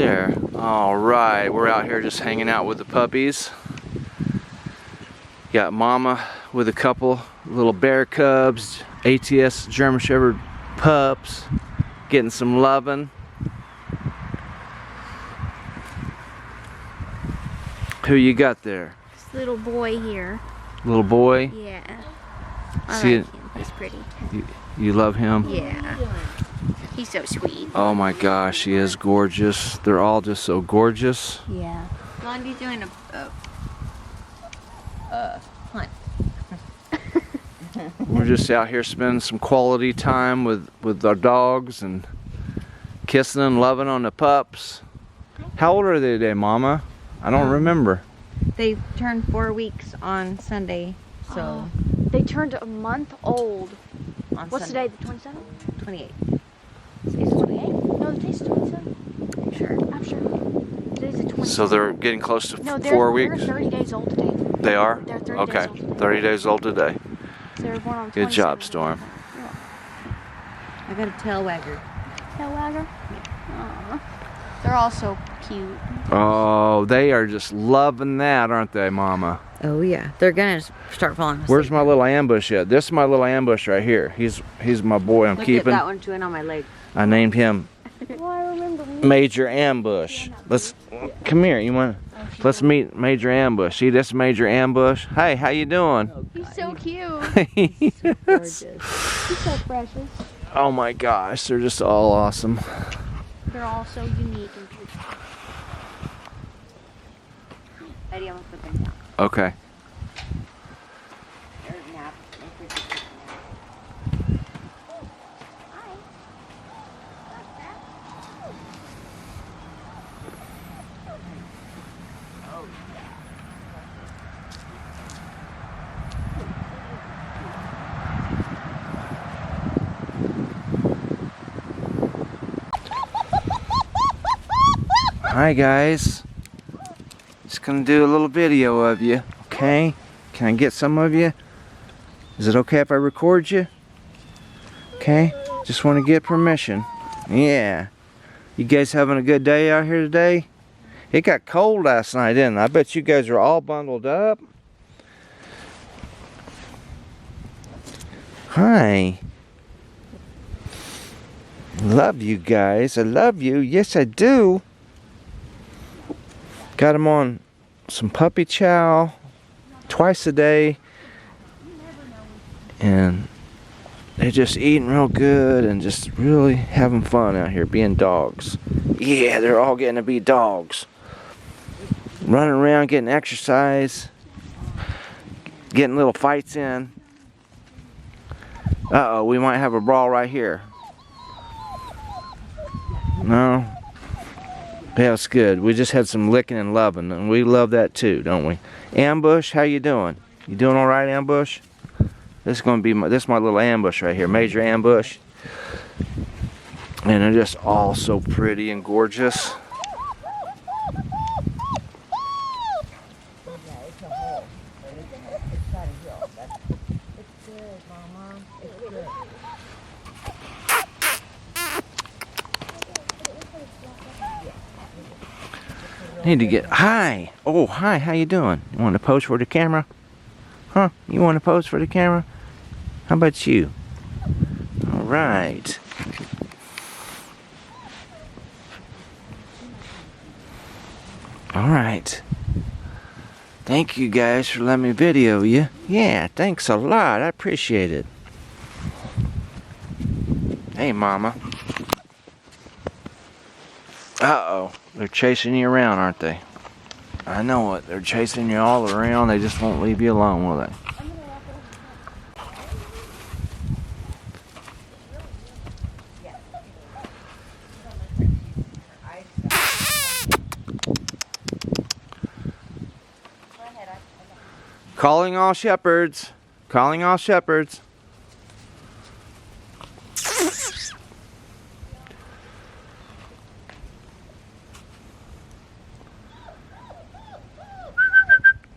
there. All right, we're out here just hanging out with the puppies. Got Mama with a couple little bear cubs, ATS German Shepherd pups, getting some loving. Who you got there? This little boy here. Little boy? Yeah. I like him. He's pretty. You love him? Yeah. He's so sweet. Oh my gosh, he is gorgeous. They're all just so gorgeous. Yeah. Blondie's doing a hunt. We're just out here spending some quality time with our dogs and kissing and loving on the pups. How old are they today, Mama? I don't remember. They turned 4 weeks on Sunday, so They turned a month old. on What's Sunday. today? The 27th? 28. Today's the 28th? No, today's the 27th. Sure. I'm sure. Today's the 27th. So they're getting close to No, 4 weeks? They're 30 days old today. They are? They're 30 Okay, days old today. 30 days old today. So they were born on the Good job, 27th. Storm. I got a tail wagger. Tail wagger? Aw. They're all so cute. Oh, they are just loving that, aren't they, Mama? Oh yeah, they're gonna start falling asleep. Where's my little ambush at? This is my little ambush right here. He's my boy I'm Look keeping. at that one chewing on my leg. I named him Well, I remember Major Ambush. Let's come here. You want? Let's meet Major Ambush. See this Major Ambush? Hey, how you doing? He's so cute. Gorgeous. He's so precious. Oh my gosh, they're just all awesome. They're all so unique and cute. Eddie, I'm gonna put them down. Okay. They're nap. Hi guys. Just gonna do a little video of you, okay? Can I get some of you? Is it okay if I record you? Okay? Just want to get permission. Yeah. You guys having a good day out here today? It got cold last night, didn't it? I bet you guys are all bundled up. Hi. Love you guys. I love you. Yes, I do. Got them on some puppy chow twice a day. And they're just eating real good and just really having fun out here being dogs. Yeah, they're all getting to be dogs. Running around, getting exercise. Getting little fights in. Uh-oh, we might have a brawl right here. No? Yeah, it's good. We just had some licking and loving, and we love that too, don't we? Ambush, how you doing? You doing all right, Ambush? This is gonna be this is my little Ambush right here, Major Ambush. And they're just all so pretty and gorgeous. Need to get hi. Oh, hi. How you doing? You want to pose for the camera? Huh? You want to pose for the camera? How about you? All right. All right. Thank you guys for letting me video you. Yeah, thanks a lot. I appreciate it. Hey, Mama. Uh-oh. They're chasing you around, aren't they? I know it. They're chasing you all around. They just won't leave you alone, will they? Calling all shepherds. Calling all shepherds.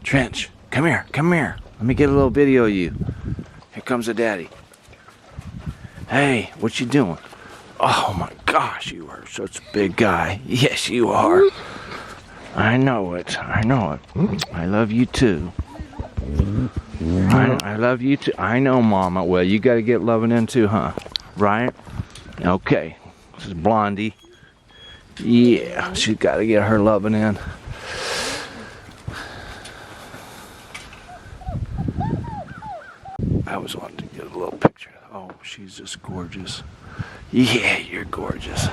Trench, come here, come here. Let me get a little video of you. Here comes the daddy. Hey, what you doing? Oh my God. Gosh, you are such a big guy. Yes, you are. I know it. I know it. I love you too. I love you too. I know, Mama. Well, you got to get loving in too, huh? Right? Okay. This is Blondie. Yeah, she's got to get her loving in. I was wanting to get a little picture. Oh, she's just gorgeous. Yeah, you're gorgeous.